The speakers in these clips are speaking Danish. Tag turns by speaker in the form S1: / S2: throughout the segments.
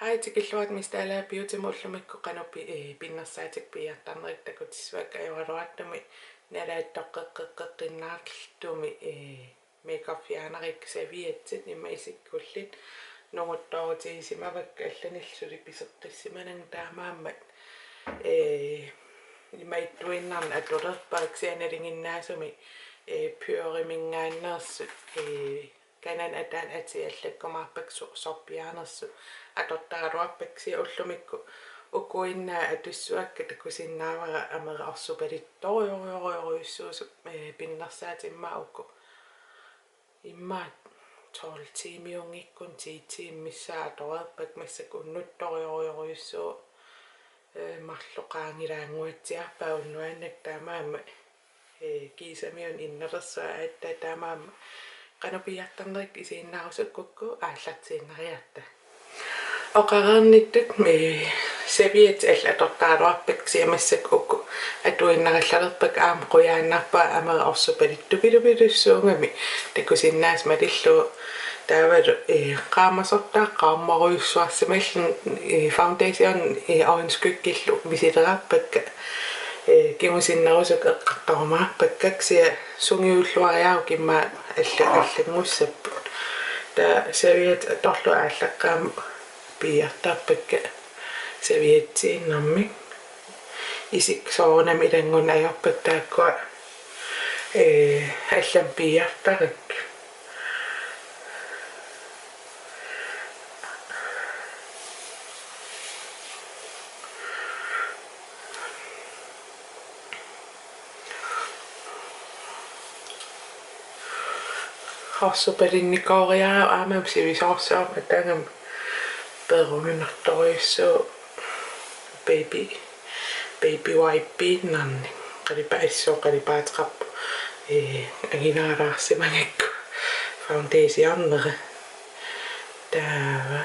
S1: Hej til killuat mistä älä biotimullumikku qanupi pinnassaatik piartarneriktakutissuak ajuaruattumi nalaittoqqeqqeqqinnaarltumi makeup fianarik saviatsit nimaisikkullit nunguttorutiisimavakka allanilluli piseqqissimanang taamaammat imaittuinnarna atlulerpaaksianalinginnaasumi pyorimingaannersut kanan ataan atiallakkumaarpaksu sorpiaanersu atortaaruarpaksi ullumikku ukuinnaa atussuakka takusinnaavara ameraorsupalittoriorioriussuusu pinnersaatimmaauku immaat 12 tiimiungikkun tiitimmissaa torerpak massakunnuttoriorioriussuu marloqaangilaanguatsiarpaunnuannak taamaamma kiisamiun innerersaa aatta taamaamma qanupiartarnerik isiinnaarusukku aallartiinneriatta oqarernittut saviat allatortaaruarpak siamassakukku atuinnarillarerpak aam quyaannarpaa ameraorsupalittupilupilussuungami takusinnaas malillu taavalu qaamasortaa qaammoruissuarsimallun foundation orange-kykkillu visilerarpakka kimusinnerusuk eqqartarumaarpakkaksia sungiulluariaru kimma аллагуссаппут та савиат торлу ааллаққаама пиартарпакка савиатсииннэрми исик соонам илангун аёрпак тааккуа аллам пиартарак Horsuperinnikoriaa aamam sivisorsaam atangam perunginertoriussuu baby wipe nanni qalipaissoo qalipaateqarpu anginaalaarsimangakku foundationnera taava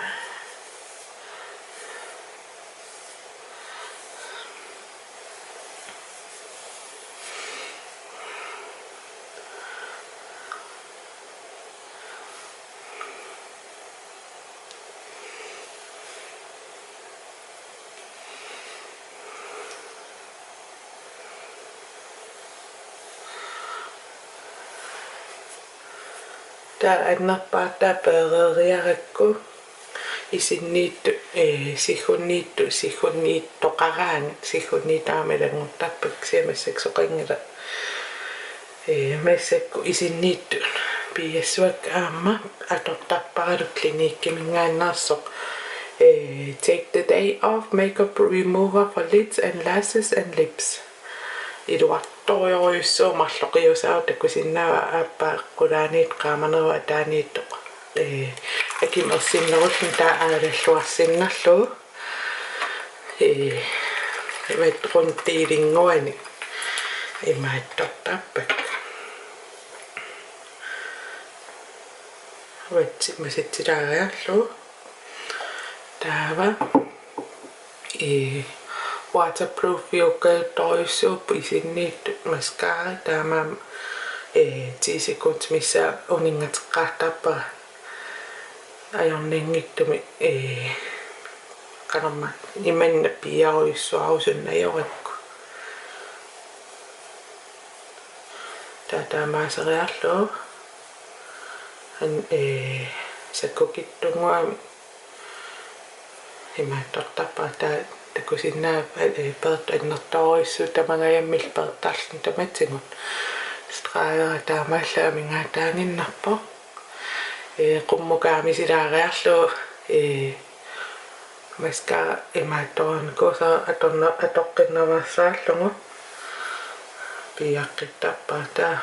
S1: ta annerpaata pereeriarakku isinniittu sihunniittoqaraan sihunniitaamilanguttarpak siamassaksoqangila massakku isinniittu piassuak aamma atortarparaluk kliniikkimingaannaarsoq take the day off makeup remover for lids and lashes and lips iluartorioriussuu marloqiusaau takusinnaava aappaaqqulaaniit qaamanerua taaniittoq akimersinnerullun taa aalalluarsinnarlugu imatrunttiilinguani imaattortarpak massitsilaariarlugu taava waterproof eucalyptussuuppu isinniittu mascara taamaam 10 seconds missaa uningateqqaartarpara ajorningittumi qanerma imanna piaruissuarusunnajorakku taamaaseriarlugu an sakkukittunguami imaattortarpara takusinnaa pertannertoriussuu tamangajammill pertarlun tamatsingut straajera taamaallaamigaataanginnarpo qummukaamisilaariarlugu mascara imaattoranikuusa atoqqinnervaassaallugu piaqqittarpaa taa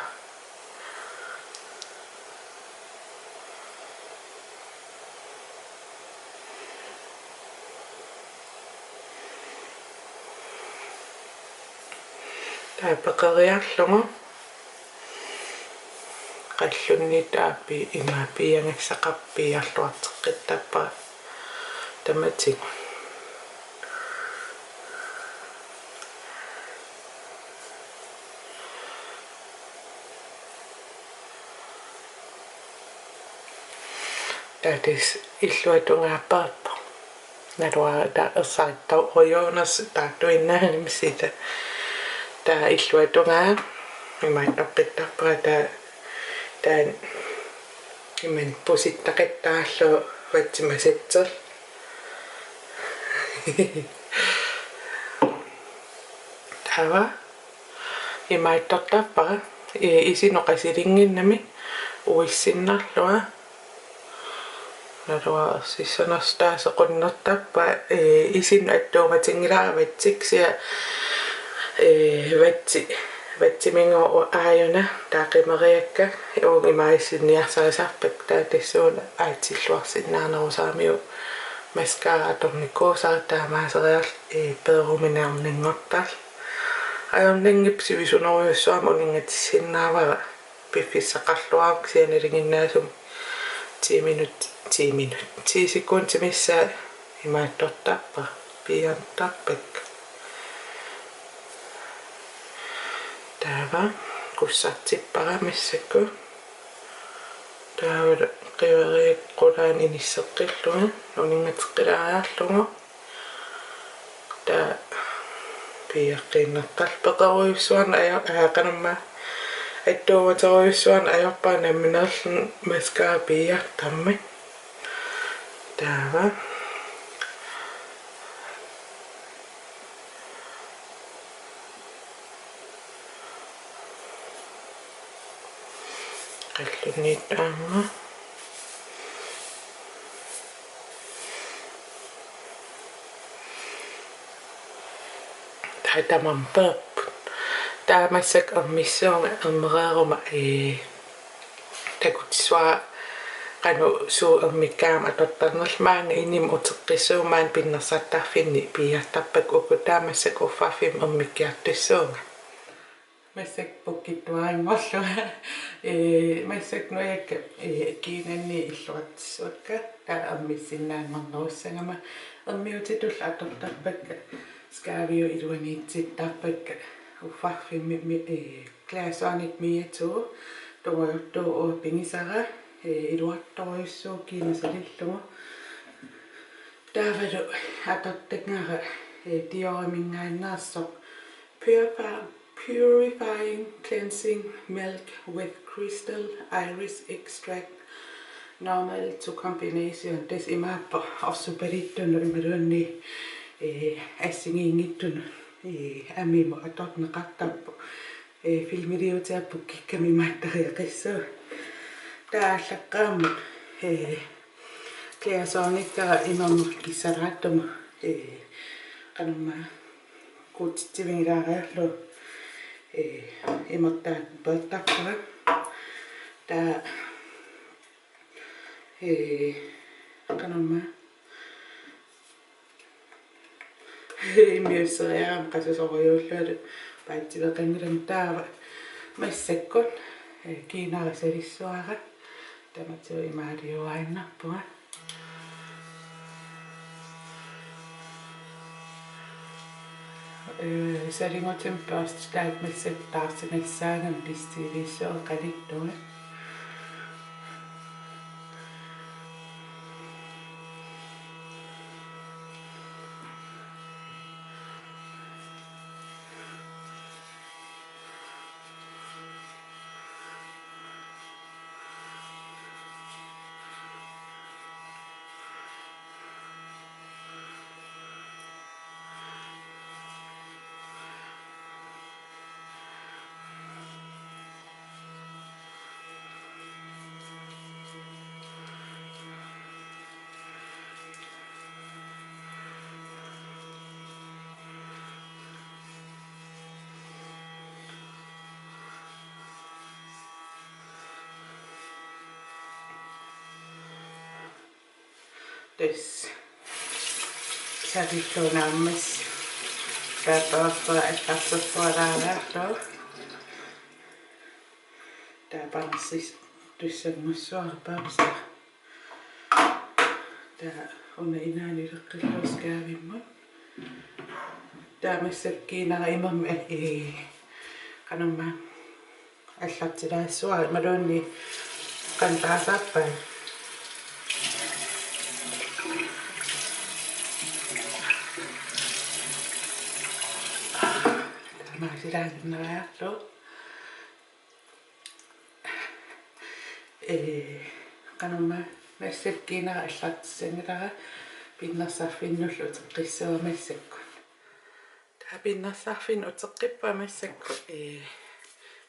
S1: taapaqeriarlugu qallunniitaappi imaapiangassaqarpiarluarteqqittarpaa tamatsingut tatis illuatungaappaarpa Narua da saitau hoyonas da tuina misita da illuatunga imai tappitappa da imen pusittaqettaallu vatsimasitser tawa imai tattappa isinoqasilinginnami uissinnarlua narua sissanastaasequnnertappa isin attuumatingilaavatsiksia vatsimingo aayuna taaqimeriakka uungimaissinniarsaasarpak taatissuuna aitsilluarsinnaanarusaamiu maskaatornikkuusaartaamaaseriarl peeruminearninngortal ajorningipsivisunoriussuama uningatissinnaavara piffissaqarluaruq sianilinginnaasum 10 sekundi missa imaattortappa piantarpak taava kussartippara missakku taavula qiveriiqqulaani inisseqqillunga uningateqqilaajaarlunga taa piaqqinnertal peqeruissuarna aaqanamma attuumateruissuarna ajorpaanamminerlun maskaa piartammi taava qalluniittaanga tatamamperp taamassak ermissuunga ermereeruma takutissuara qanu suu ermikkaama atortarnerlmaanga inim uteqqissuumaan pinnersattарфинни piartarpak ukutaamassak uffarfim ermikkiartussuunga масsak пуккитуаангорлуга масsak нуякка кинанни иллуатсуакка таа аммиссиннааннернеруссагама эрмиутитулла атортарпакка скаавиу илуаниитситтарпакка уффарфимми клаасааник миатсуу тугуйортуу пингисара илуарторюссуу кинасалиллугу таавалу атортакнара диорамингааннаарсоқ purifying cleansing milk with crystal iris extract normal to combination des imappa orsupalittunu imaluanni assingiingittunu amimo atorneqartarpu filmiliutiappu kikkami maattariaqissuu taallaqqaamma kleasoonikka imammu kissaraattumu qanumma kuutittivingilaariarlu imertaat pertarpara taa qanumma immiusseriaram qasusoriullualu paativeqangilan taava massakkut kiinarasalissuara tamatiu imaaliuaannarpuga salingutim first taat massak taarsinassaangam distiilissuo qalittuga des salilluunaammas taapaafa attarserpualaalaarlu taaparsis tussammussuarpaarsa taa una inaanileqqilluuskaavimma taamassakiinara imamma qanumma аллартилаассуа малуунни qantaasarpa silaaneraallu qanumma massakkiinara аллартиссангилара пиннерсарфиннуллу теққиссуамассакку пиннерсарфин утеққиппа массакку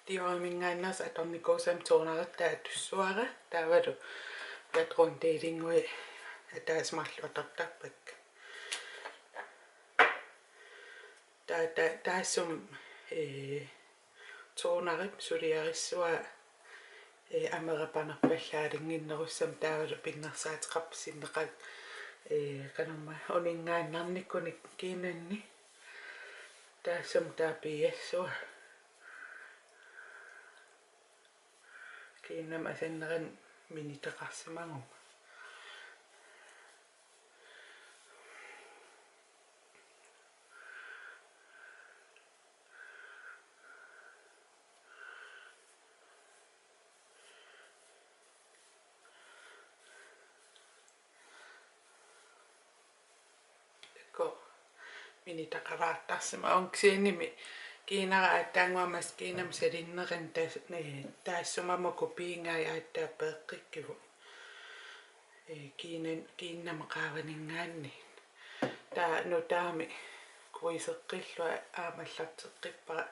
S1: диоримингааннаас аторникуусам туунараттаа туссуара таавалу патрон дейлингуи атаасмарлу атартарпак таасум туунарip сулиариссуа амерапанерпаллаалингиннеруссам таавалу пиннерсаатеқарписиннеқак канумма унингааннарниккуник кинанни таасум таапиассуа кинам асаннеран минитеқарсимагу minitaqaraartarsima onksiinimi kiinara attaanguamas kiinam salinnerin taassumamuku piingai aattaapeeqqikkivu kiinnam qaavaningaanni taa nutaami kuiseqqillua aamallarteqqippara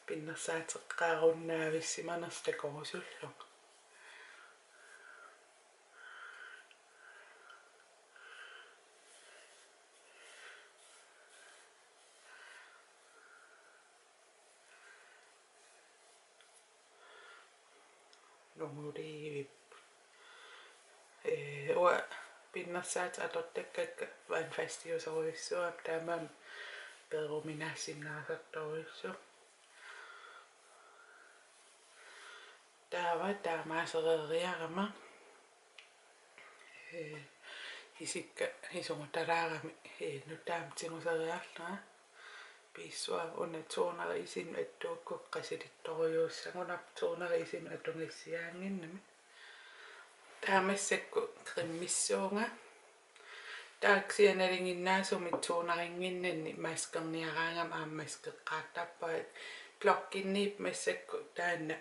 S1: pinnersaateqqaarunnaavissimanersta korusullu nomuri ua pinnersaat atortakkakka van fastiusoruissuam taamam peruminaassinnaasartoruissu taava taamaasereriarama hisikka hisungutalaarami nutaamtinguseriarlaa pissua unna tuunari isin attuukku qasilittoriuussangunap tuunari isin atungissiaanginnami taamassakku qimmissuunga taaksianalinginnaasumi tuunaringinnanni maskerniaraangam aammaskeqqaartappaat klokkinniip massakku taanna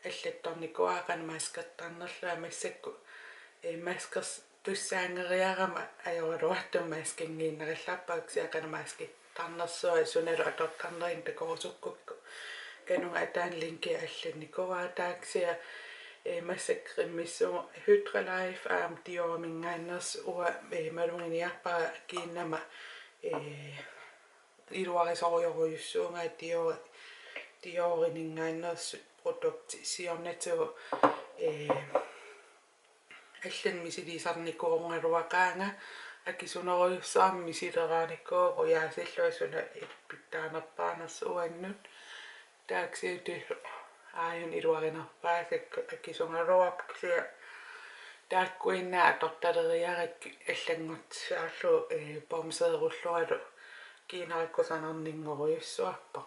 S1: аллатторникуаакан маскертарнерлаа массакку маскерс туссаангериарама ajorluartum maskingииннериллаарпаак сиакана маски тарнерсуа суналу атортарнерин такорусуккукку канунга атаан линки алланникуаа тааксиа массаккриммиссумо hydralife аам диоримингааннерс уа малунгиниарпара кииннама илуарисориоруйуссуунгаа диоринингааннерс продукт сиорнату аллан мисилисарникуорнгалуақаанга акисунеруйуссаами мисилерааниккуу яасиллуасуна питтаанерпаанерс уаннут тааксиути ааюн илуаринерпаасак акисунгалуап кисиа тааккуиннаа торталериарак аллангут аарлу помсееруллуалу кинариккусанернингоруйуссуарпа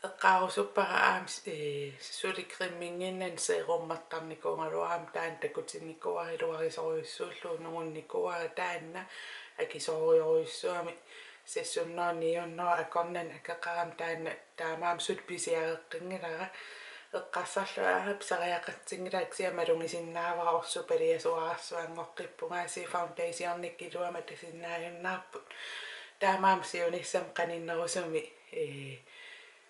S1: eqqaarusuppara aams sulikrimminginnan seerummartarnikuungaluaram taan takutinnikkuariluarisoruissuullu nugunnikuara taanna akisoruyoruissuami sassunnaaniunnera akornan akeqaram taanna taamaam sutpisiareqqingilara eqqarsarlu aarap sariaqatsingilak siamalungisinnaavar orsupaliasuararsuangoqqippungaasi foundationnikkiluama tasinnaajunnaarput taamaam siunissam qaninnerusumi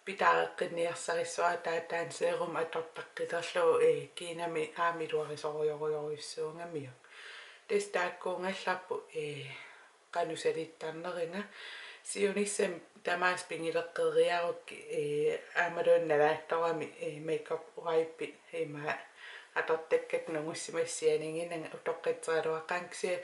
S1: pitaareqqinniarsarissuaa taataan seerum atortaqqiterlu kiinami aamiluarisoruyoruissuungamiu tastaakkuungallarpu qanusalittarneringa siunissam tamaas pingileqqeriarukki aamaluunnalaattorami makeup wipe ima atortakkak nungussimassianinginanga utoqqitserluaqanksia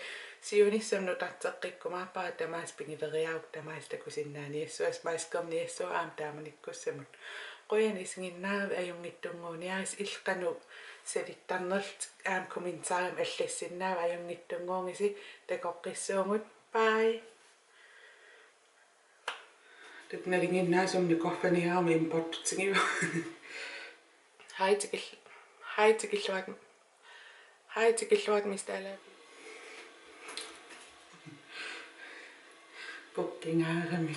S1: siunissam nutarteqqikkumaarpara tamaas pingileriaruk tamaas takusinnaaniassuas maskerniassua aam taamanikkussamut qoyanisnginnaavi ajungittunguuniaris ilqanu salittarnerlt aam kommentaarim allassinnaava ajungittunguungisi takoqqissuungut bye Tutnalinginnaasumni korfaniarmi importutigiva. Haitikilluat mistä elää. Pukkingaarami.